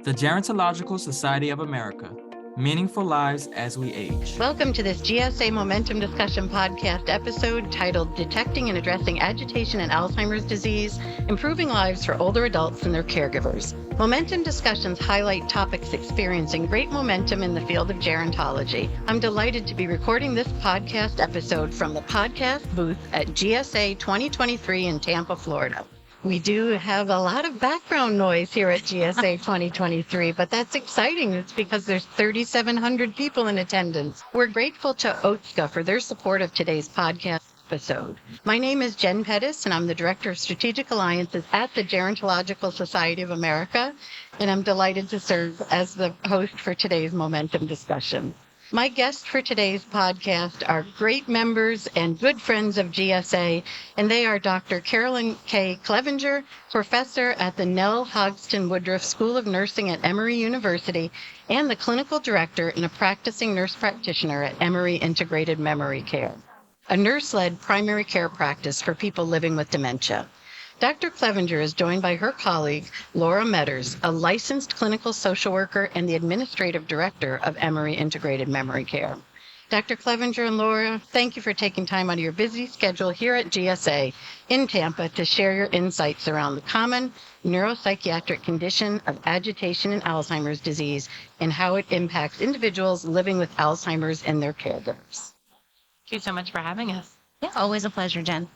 The Gerontological Society of America, Meaningful Lives as We Age. Welcome to this GSA Momentum Discussion podcast episode titled Detecting and Addressing Agitation and Alzheimer's Disease, Improving Lives for Older Adults and Their Caregivers. Momentum discussions highlight topics experiencing great momentum in the field of gerontology. I'm delighted to be recording this podcast episode from the podcast booth at GSA 2023 in Tampa, Florida. We do have a lot of background noise here at GSA 2023, but that's exciting. It's because there's 3,700 people in attendance. We're grateful to Otsuka for their support of today's podcast episode. My name is Jen Pettis, and I'm the Director of Strategic Alliances at the Gerontological Society of America, and I'm delighted to serve as the host for today's Momentum discussion. My guests for today's podcast are great members and good friends of GSA, and they are Dr. Carolyn K. Clevenger, professor at the Nell Hodgson Woodruff School of Nursing at Emory University, and the clinical director and a practicing nurse practitioner at Emory Integrated Memory Care, a nurse-led primary care practice for people living with dementia. Dr. Clevenger is joined by her colleague, Laura Metters, a licensed clinical social worker and the administrative director of Emory Integrated Memory Care. Dr. Clevenger and Laura, thank you for taking time out of your busy schedule here at GSA in Tampa to share your insights around the common neuropsychiatric condition of agitation and Alzheimer's disease and how it impacts individuals living with Alzheimer's and their caregivers. Thank you so much for having us. Yeah, always a pleasure, Jen.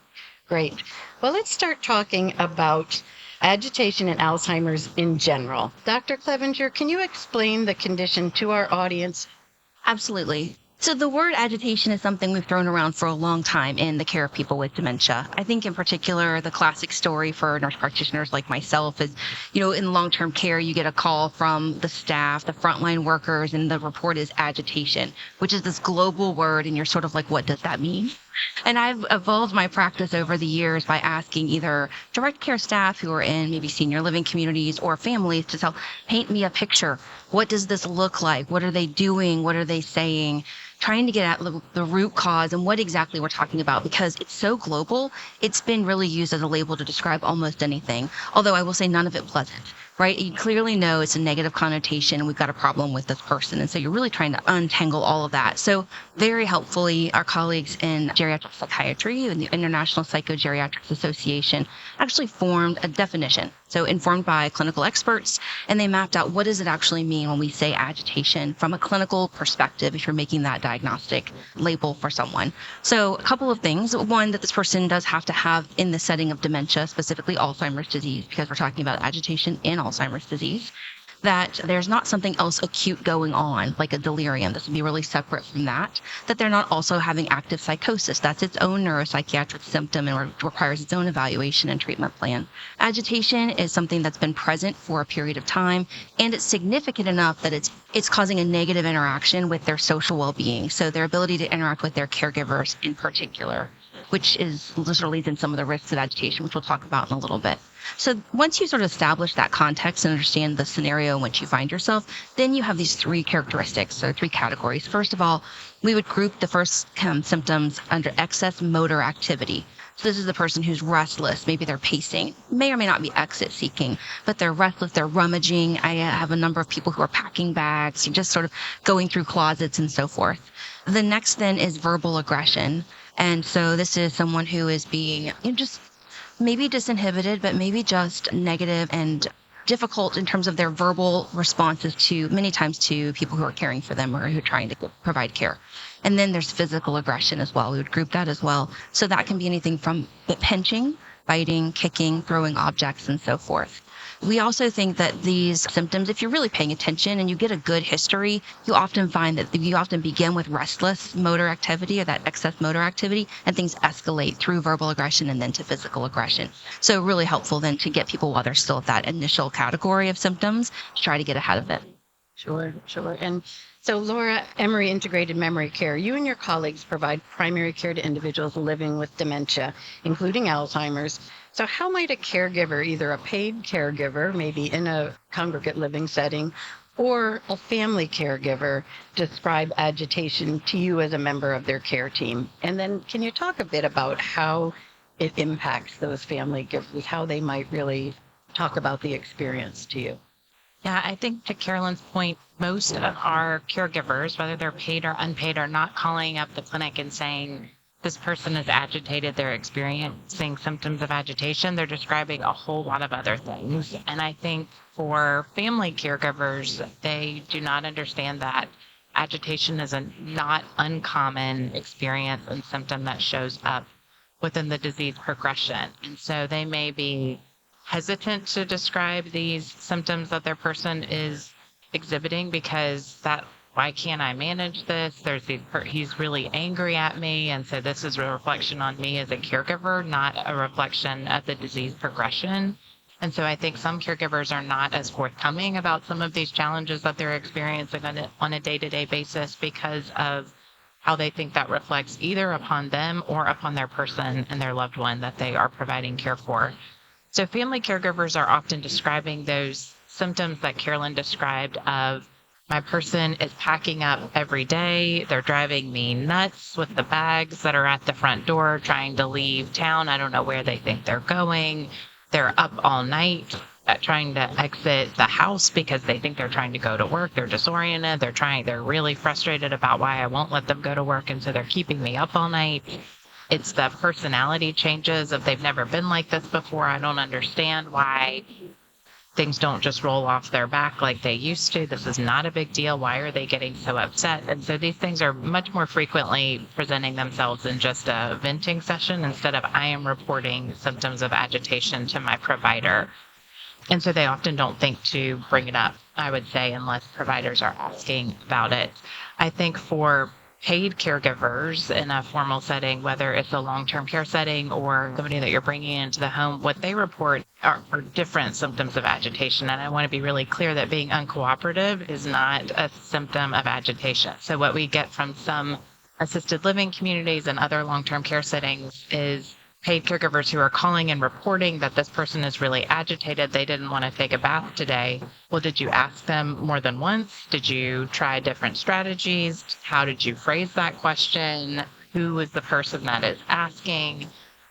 Great. Well, let's start talking about agitation and Alzheimer's in general. Dr. Clevenger, can you explain the condition to our audience? Absolutely. So the word agitation is something we've thrown around for a long time in the care of people with dementia. I think in particular, the classic story for nurse practitioners like myself is, in long-term care, you get a call from the staff, the frontline workers, and the report is agitation, which is this global word, and you're sort of like, what does that mean? And I've evolved my practice over the years by asking either direct care staff who are in maybe senior living communities or families to paint me a picture. What does this look like? What are they doing? What are they saying? Trying to get at the root cause and what exactly we're talking about, because it's so global, it's been really used as a label to describe almost anything, although I will say none of it pleasant, right? You clearly know it's a negative connotation and we've got a problem with this person. And so you're really trying to untangle all of that. So very helpfully, our colleagues in geriatric psychiatry and the International Psychogeriatrics Association actually formed a definition. So informed by clinical experts, and they mapped out what does it actually mean when we say agitation from a clinical perspective if you're making that diagnostic label for someone. So a couple of things. One, that this person does have to have in the setting of dementia, specifically Alzheimer's disease, because we're talking about agitation in Alzheimer's disease, that there's not something else acute going on, like a delirium. This would be really separate from that they're not also having active psychosis. That's its own neuropsychiatric symptom and requires its own evaluation and treatment plan. Agitation is something that's been present for a period of time, and it's significant enough that it's causing a negative interaction with their social well-being, so their ability to interact with their caregivers in particular, which leads in some of the risks of agitation, which we'll talk about in a little bit. So once you sort of establish that context and understand the scenario in which you find yourself, then you have these three characteristics, so three categories. First of all, we would group the first symptoms under excess motor activity. So this is the person who's restless. Maybe they're pacing, may or may not be exit seeking, but they're restless, they're rummaging. I have a number of people who are packing bags, just sort of going through closets and so forth. The next then is verbal aggression. And so this is someone who is being just maybe disinhibited, but maybe just negative and difficult in terms of their verbal responses many times to people who are caring for them or who are trying to provide care. And then there's physical aggression as well. We would group that as well. So that can be anything from pinching, biting, kicking, throwing objects, and so forth. We also think that these symptoms, if you're really paying attention and you get a good history, you often find that you often begin with restless motor activity or that excess motor activity, and things escalate through verbal aggression and then to physical aggression. So really helpful then to get people while they're still at that initial category of symptoms to try to get ahead of it. Sure. And so, Laura, Emory Integrated Memory Care, you and your colleagues provide primary care to individuals living with dementia, including Alzheimer's. So how might a caregiver, either a paid caregiver, maybe in a congregate living setting, or a family caregiver, describe agitation to you as a member of their care team? And then can you talk a bit about how it impacts those family givers, how they might really talk about the experience to you? Yeah, I think to Carolyn's point, most of our caregivers, whether they're paid or unpaid, are not calling up the clinic and saying, this person is agitated, they're experiencing symptoms of agitation. They're describing a whole lot of other things. And I think for family caregivers, they do not understand that agitation is a not uncommon experience and symptom that shows up within the disease progression. And so they may be hesitant to describe these symptoms that their person is exhibiting because why can't I manage this? He's really angry at me. And so this is a reflection on me as a caregiver, not a reflection of the disease progression. And so I think some caregivers are not as forthcoming about some of these challenges that they're experiencing on a day-to-day basis because of how they think that reflects either upon them or upon their person and their loved one that they are providing care for. So family caregivers are often describing those symptoms that Carolyn described of my person is packing up every day. They're driving me nuts with the bags that are at the front door trying to leave town. I don't know where they think they're going. They're up all night trying to exit the house because they think they're trying to go to work. They're disoriented. They're really frustrated about why I won't let them go to work. And so they're keeping me up all night. It's the personality changes of they've never been like this before. I don't understand why things don't just roll off their back like they used to. This is not a big deal. Why are they getting so upset? And so these things are much more frequently presenting themselves in just a venting session instead of I am reporting symptoms of agitation to my provider. And so they often don't think to bring it up, I would say, unless providers are asking about it. I think for paid caregivers in a formal setting, whether it's a long-term care setting or somebody that you're bringing into the home, what they report are different symptoms of agitation. And I want to be really clear that being uncooperative is not a symptom of agitation. So what we get from some assisted living communities and other long-term care settings is paid caregivers who are calling and reporting that this person is really agitated. They didn't want to take a bath today. Well, did you ask them more than once? Did you try different strategies? How did you phrase that question? Who is the person that is asking?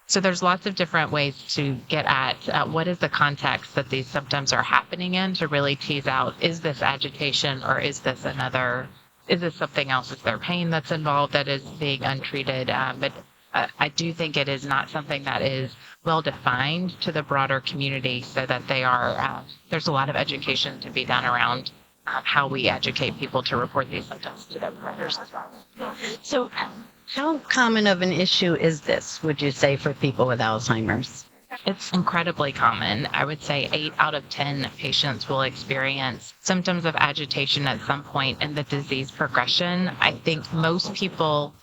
So there's lots of different ways to get at what is the context that these symptoms are happening in to really tease out, is this agitation or is this something else? Is there pain that's involved that is being untreated? But I do think it is not something that is well defined to the broader community so that there's a lot of education to be done around how we educate people to report these symptoms to their providers as well. So how common of an issue is this, would you say, for people with Alzheimer's? It's incredibly common. I would say 8 out of 10 patients will experience symptoms of agitation at some point in the disease progression. I think most people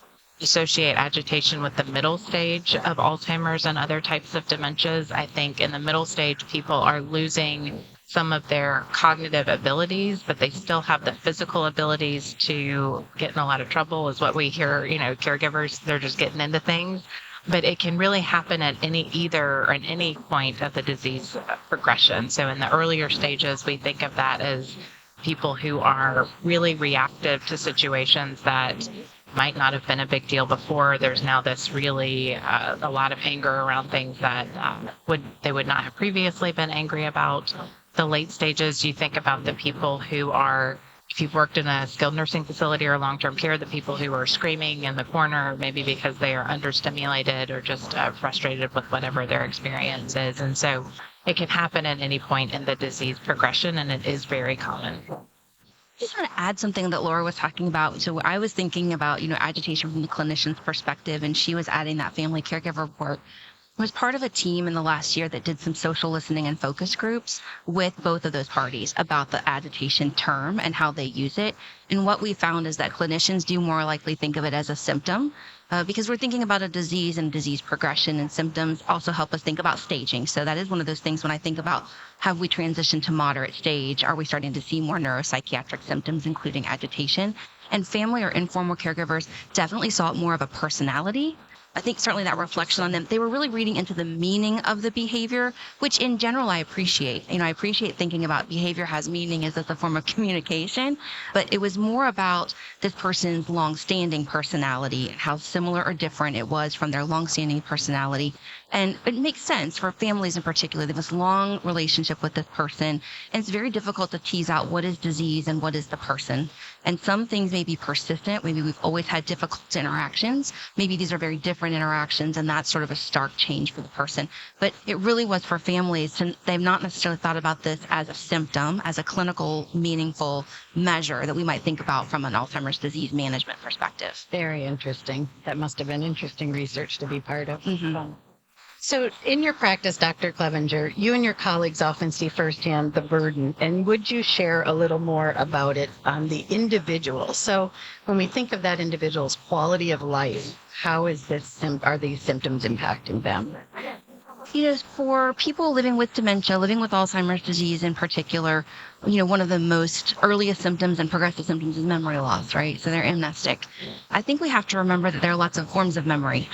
associate agitation with the middle stage of Alzheimer's and other types of dementias. I think in the middle stage, people are losing some of their cognitive abilities, but they still have the physical abilities to get in a lot of trouble, is what we hear, caregivers, they're just getting into things. But it can really happen at any point of the disease progression. So in the earlier stages, we think of that as people who are really reactive to situations that might not have been a big deal before. There's now this really a lot of anger around things that they would not have previously been angry about. The late stages, you think about the people who are, if you've worked in a skilled nursing facility or long-term care, the people who are screaming in the corner, maybe because they are understimulated or just frustrated with whatever their experience is. And so it can happen at any point in the disease progression, and it is very common. I just want to add something that Laura was talking about. So I was thinking about, agitation from the clinician's perspective, and she was adding that family caregiver work. I was part of a team in the last year that did some social listening and focus groups with both of those parties about the agitation term and how they use it. And what we found is that clinicians do more likely think of it as a symptom because we're thinking about a disease and disease progression, and symptoms also help us think about staging. So that is one of those things when I think about, have we transitioned to moderate stage? Are we starting to see more neuropsychiatric symptoms, including agitation? And family or informal caregivers definitely saw it more of a personality I think certainly that reflection on them, they were really reading into the meaning of the behavior, which in general I appreciate. I appreciate thinking about behavior has meaning as a form of communication, but it was more about this person's longstanding personality, how similar or different it was from their longstanding personality. And it makes sense for families in particular. They have this long relationship with this person, and it's very difficult to tease out what is disease and what is the person. And some things may be persistent. Maybe we've always had difficult interactions. Maybe these are very different interactions, and that's sort of a stark change for the person. But it really was for families, and they've not necessarily thought about this as a symptom, as a clinical, meaningful measure that we might think about from an Alzheimer's disease management perspective. Very interesting. That must have been interesting research to be part of. Mm-hmm. So in your practice, Dr. Clevenger, you and your colleagues often see firsthand the burden, and would you share a little more about it on the individual? So when we think of that individual's quality of life, how is are these symptoms impacting them? For people living with dementia, living with Alzheimer's disease in particular, one of the most earliest symptoms and progressive symptoms is memory loss, right? So they're amnestic. I think we have to remember that there are lots of forms of memory.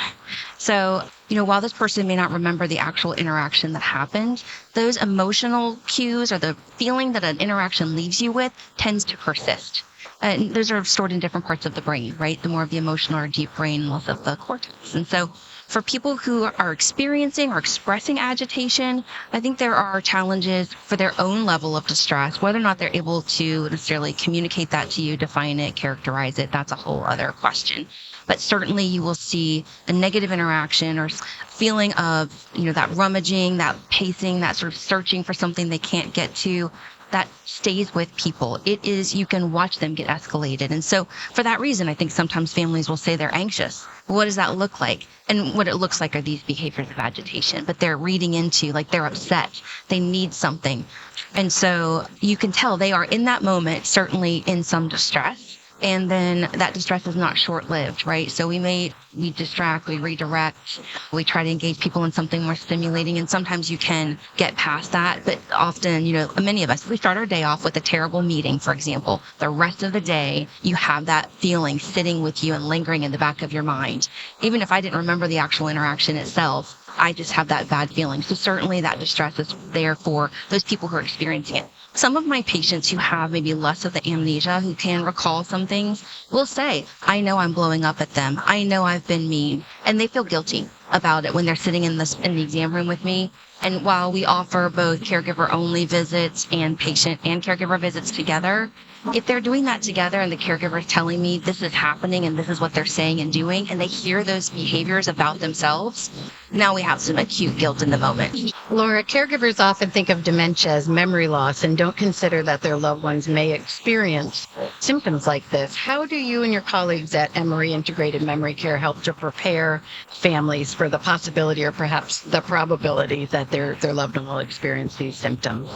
So, while this person may not remember the actual interaction that happened, those emotional cues or the feeling that an interaction leaves you with tends to persist. And those are stored in different parts of the brain, right? The more of the emotional or deep brain, less of the cortex. And so for people who are experiencing or expressing agitation, I think there are challenges for their own level of distress. Whether or not they're able to necessarily communicate that to you, define it, characterize it, that's a whole other question. But certainly you will see a negative interaction or feeling of, that rummaging, that pacing, that sort of searching for something they can't get to. That stays with people. You can watch them get escalated. And so for that reason, I think sometimes families will say they're anxious. What does that look like? And what it looks like are these behaviors of agitation, but they're reading into, like, they're upset. They need something. And so you can tell they are in that moment, certainly in some distress. And then that distress is not short-lived, right? So we distract, we redirect, we try to engage people in something more stimulating, and sometimes you can get past that. But often, many of us, we start our day off with a terrible meeting, for example. The rest of the day, you have that feeling sitting with you and lingering in the back of your mind. Even if I didn't remember the actual interaction itself, I just have that bad feeling. So certainly that distress is there for those people who are experiencing it. Some of my patients who have maybe less of the amnesia, who can recall some things, will say, I know I'm blowing up at them. I know I've been mean. And they feel guilty about it when they're sitting in the exam room with me. And while we offer both caregiver-only visits and patient and caregiver visits together, if they're doing that together and the caregiver is telling me this is happening and this is what they're saying and doing, and they hear those behaviors about themselves, now we have some acute guilt in the moment. Laura, caregivers often think of dementia as memory loss and don't consider that their loved ones may experience symptoms like this. How do you and your colleagues at Emory Integrated Memory Care help to prepare families for the possibility or perhaps the probability that their loved one will experience these symptoms?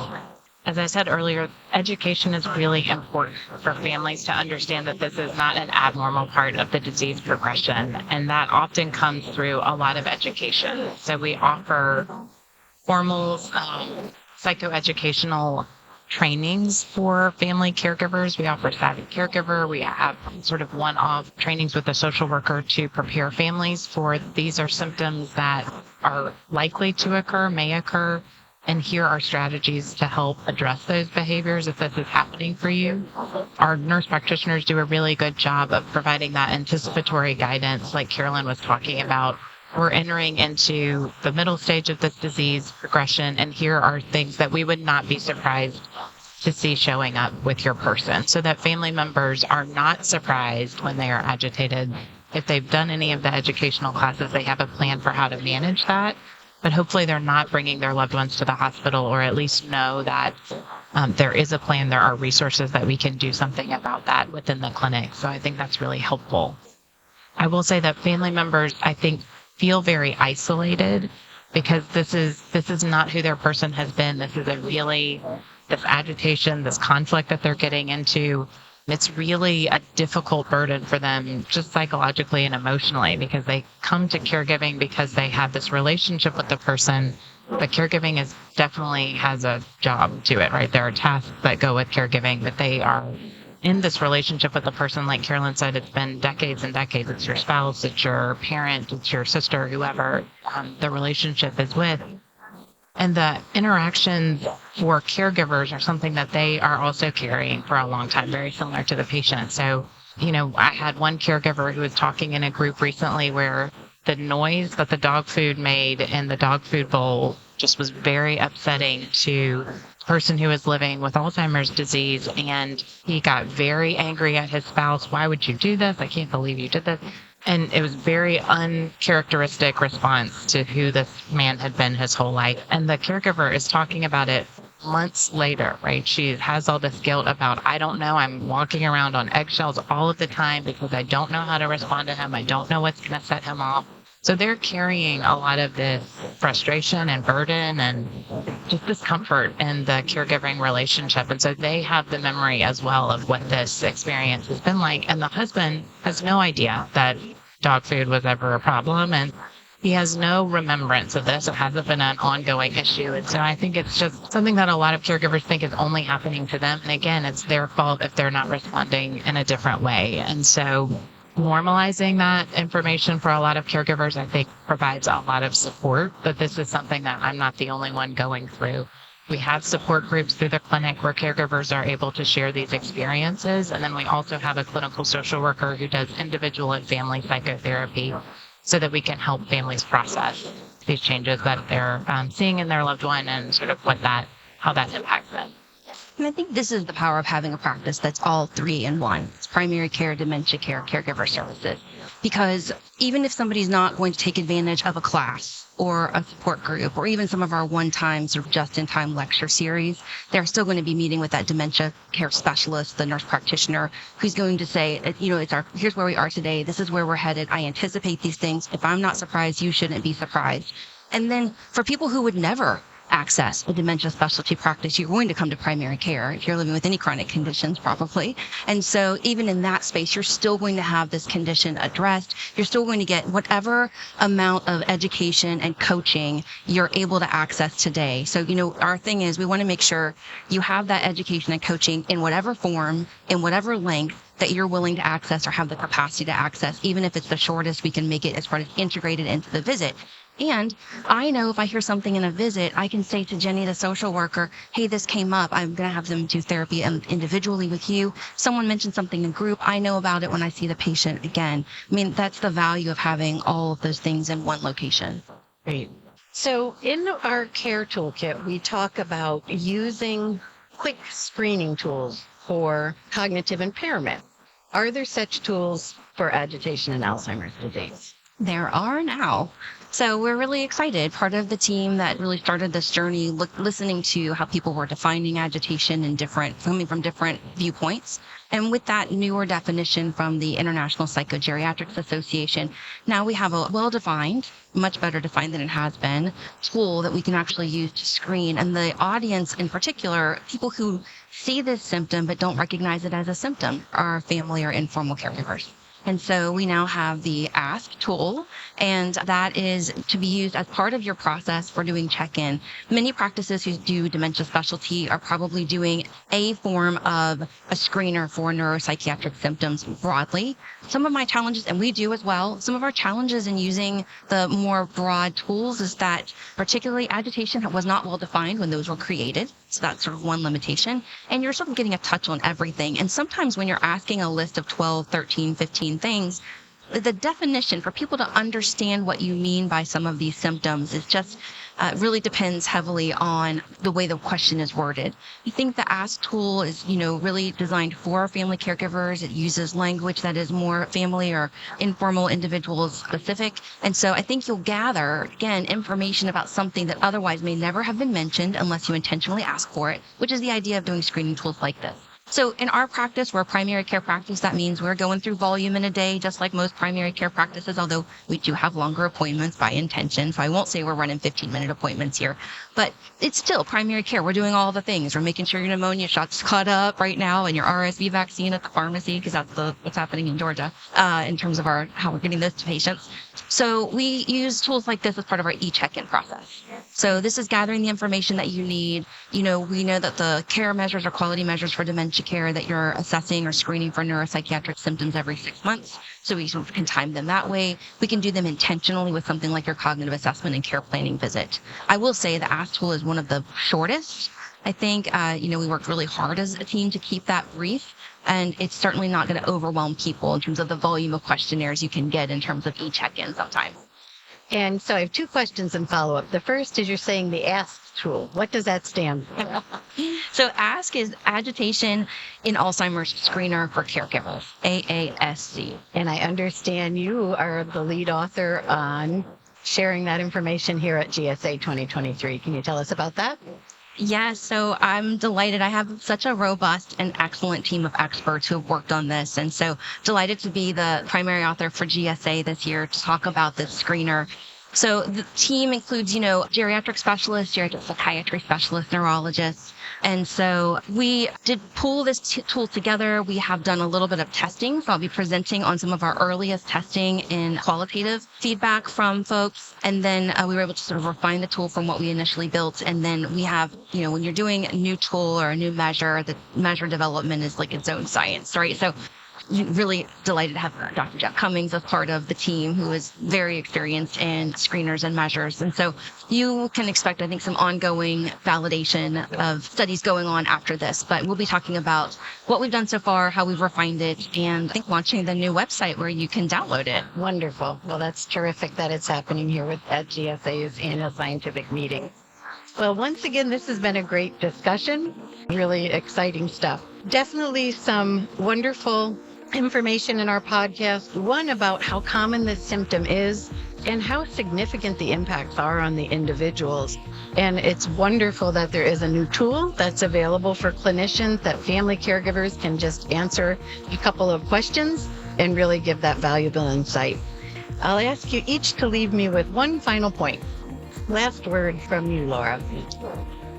As I said earlier, education is really important for families to understand that this is not an abnormal part of the disease progression, and that often comes through a lot of education. So we offer formal psychoeducational trainings for family caregivers. We offer Savvy Caregiver. We have sort of one-off trainings with a social worker to prepare families for these are symptoms that are likely to occur, may occur, and here are strategies to help address those behaviors if this is happening for you. Our nurse practitioners do a really good job of providing that anticipatory guidance like Carolyn was talking about. We're entering into the middle stage of this disease progression, and here are things that we would not be surprised to see showing up with your person, so that family members are not surprised when they are agitated. If they've done any of the educational classes, they have a plan for how to manage that. But hopefully they're not bringing their loved ones to the hospital, or at least know that there is a plan, there are resources that we can do something about that within the clinic. So I think that's really helpful. I will say that family members, I think, feel very isolated because this is not who their person has been. This is this agitation, this conflict that they're getting into. It's really a difficult burden for them just psychologically and emotionally because they come to caregiving because they have this relationship with the person, but caregiving definitely has a job to it, right? There are tasks that go with caregiving, but they are in this relationship with a person, like Carolyn said, it's been decades and decades. It's your spouse, it's your parent, it's your sister, whoever the relationship is with. And the interactions for caregivers are something that they are also carrying for a long time, very similar to the patient. So, I had one caregiver who was talking in a group recently where the noise that the dog food made in the dog food bowl just was very upsetting to the person who was living with Alzheimer's disease. And he got very angry at his spouse. Why would you do this? I can't believe you did this. And it was very uncharacteristic response to who this man had been his whole life. And the caregiver is talking about it months later, right? She has all this guilt about, I don't know, I'm walking around on eggshells all of the time because I don't know how to respond to him. I don't know what's going to set him off. So they're carrying a lot of this frustration and burden and just discomfort in the caregiving relationship. And so they have the memory as well of what this experience has been like. And the husband has no idea that dog food was ever a problem. And he has no remembrance of this. It hasn't been an ongoing issue. And so I think it's just something that a lot of caregivers think is only happening to them. And again, it's their fault if they're not responding in a different way. And so normalizing that information for a lot of caregivers, I think, provides a lot of support. But this is something that I'm not the only one going through. We have support groups through the clinic where caregivers are able to share these experiences. And then we also have a clinical social worker who does individual and family psychotherapy so that we can help families process these changes that they're seeing in their loved one and sort of how that impacts them. And I think this is the power of having a practice that's all three in one. It's primary care, dementia care, caregiver services. Because even if somebody's not going to take advantage of a class or a support group or even some of our one-time sort of just-in-time lecture series, they're still going to be meeting with that dementia care specialist, the nurse practitioner, who's going to say, here's where we are today. This is where we're headed. I anticipate these things. If I'm not surprised, you shouldn't be surprised. And then for people who would never access a dementia specialty practice, you're going to come to primary care if you're living with any chronic conditions, probably. And so even in that space, you're still going to have this condition addressed. You're still going to get whatever amount of education and coaching you're able to access today. So, our thing is we want to make sure you have that education and coaching in whatever form, in whatever length that you're willing to access or have the capacity to access. Even if it's the shortest, we can make it as part of integrated into the visit. And I know if I hear something in a visit, I can say to Jenny, the social worker, hey, this came up. I'm going to have them do therapy individually with you. Someone mentioned something in group. I know about it when I see the patient again. I mean, that's the value of having all of those things in one location. Great. So in our care toolkit, we talk about using quick screening tools for cognitive impairment. Are there such tools for agitation and Alzheimer's disease? There are now. So we're really excited. Part of the team that really started this journey, listening to how people were defining agitation in coming from different viewpoints. And with that newer definition from the International Psychogeriatrics Association, now we have a well-defined, much better defined than it has been, tool that we can actually use to screen. And the audience in particular, people who see this symptom but don't recognize it as a symptom, are family or informal caregivers. And so we now have the ASK tool, and that is to be used as part of your process for doing check-in. Many practices who do dementia specialty are probably doing a form of a screener for neuropsychiatric symptoms broadly. Some of my challenges, and we do as well, some of our challenges in using the more broad tools is that particularly agitation was not well defined when those were created. So that's sort of one limitation. And you're sort of getting a touch on everything. And sometimes when you're asking a list of 12, 13, 15 things, the definition for people to understand what you mean by some of these symptoms is just really depends heavily on the way the question is worded. I think the ASK tool is, really designed for family caregivers. It uses language that is more family or informal individual specific. And so I think you'll gather, again, information about something that otherwise may never have been mentioned unless you intentionally ask for it, which is the idea of doing screening tools like this. So in our practice, we're a primary care practice. That means we're going through volume in a day, just like most primary care practices, although we do have longer appointments by intention. So I won't say we're running 15-minute appointments here, but it's still primary care. We're doing all the things. We're making sure your pneumonia shot's caught up right now and your RSV vaccine at the pharmacy, because that's what's happening in Georgia in terms of how we're getting this to patients. So we use tools like this as part of our e-check-in process. So this is gathering the information that you need. We know that the care measures or quality measures for dementia dementia care that you're assessing or screening for neuropsychiatric symptoms every 6 months. So we sort of can time them that way. We can do them intentionally with something like your cognitive assessment and care planning visit. I will say the ASK tool is one of the shortest. I think, we worked really hard as a team to keep that brief. And it's certainly not going to overwhelm people in terms of the volume of questionnaires you can get in terms of e-check-in sometimes. And so I have two questions in follow-up. The first is you're saying the ASK tool. What does that stand for? So ASK is Agitation in Alzheimer's Screener for Caregivers, AASC. And I understand you are the lead author on sharing that information here at GSA 2023. Can you tell us about that? Yes, so I'm delighted. I have such a robust and excellent team of experts who have worked on this. And so delighted to be the primary author for GSA this year to talk about this screener. So the team includes, geriatric specialists, geriatric psychiatry specialists, neurologists. And so we did pull this tool together. We have done a little bit of testing. So I'll be presenting on some of our earliest testing and qualitative feedback from folks. And then we were able to sort of refine the tool from what we initially built. And then we have, when you're doing a new tool or a new measure, the measure development is like its own science, right? So really delighted to have Dr. Jeff Cummings as part of the team, who is very experienced in screeners and measures. And so you can expect, I think, some ongoing validation of studies going on after this. But we'll be talking about what we've done so far, how we've refined it, and I think launching the new website where you can download it. Wonderful. Well, that's terrific that it's happening here at GSA's annual scientific meeting. Well, once again, this has been a great discussion. Really exciting stuff. Definitely some wonderful information in our podcast. One about how common this symptom is and how significant the impacts are on the individuals. And it's wonderful that there is a new tool that's available for clinicians that family caregivers can just answer a couple of questions and really give that valuable insight. I'll ask you each to leave me with one final point. Last word from you, Laura.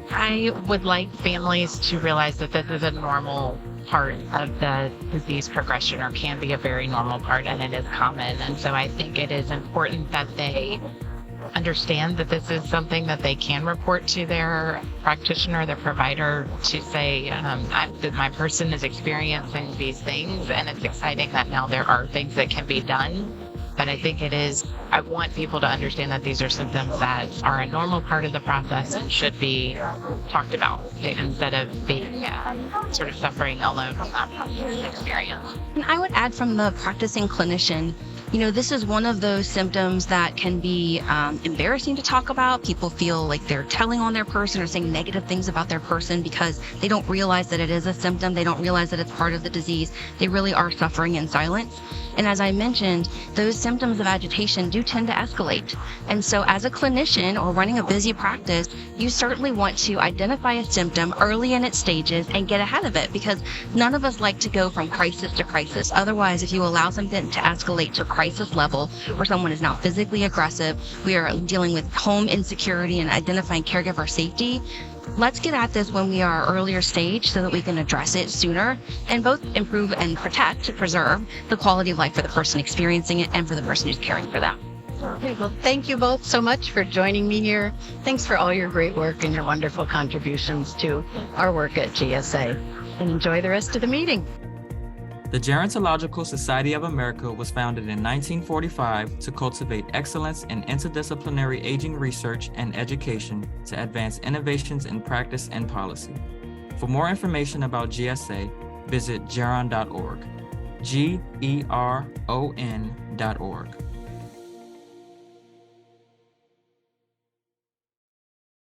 I would like families to realize that this is a normal part of the disease progression, or can be a very normal part, and it is common. And so I think it is important that they understand that this is something that they can report to their practitioner, their provider, to say, that my person is experiencing these things, and it's exciting that now there are things that can be done. But I think I want people to understand that these are symptoms that are a normal part of the process and should be talked about instead of being sort of suffering alone from that experience. And I would add, from the practicing clinician, this is one of those symptoms that can be embarrassing to talk about. People feel like they're telling on their person or saying negative things about their person because they don't realize that it is a symptom. They don't realize that it's part of the disease. They really are suffering in silence. And as I mentioned, those symptoms of agitation do tend to escalate. And so as a clinician or running a busy practice, you certainly want to identify a symptom early in its stages and get ahead of it, because none of us like to go from crisis to crisis. Otherwise, if you allow something to escalate to crisis level where someone is now physically aggressive, we are dealing with home insecurity and identifying caregiver safety. Let's get at this when we are earlier stage so that we can address it sooner and both improve and preserve the quality of life for the person experiencing it and for the person who's caring for them. Okay, well, thank you both so much for joining me here. Thanks for all your great work and your wonderful contributions to our work at GSA. And enjoy the rest of the meeting. The Gerontological Society of America was founded in 1945 to cultivate excellence in interdisciplinary aging research and education to advance innovations in practice and policy. For more information about GSA, visit geron.org, GERON.org.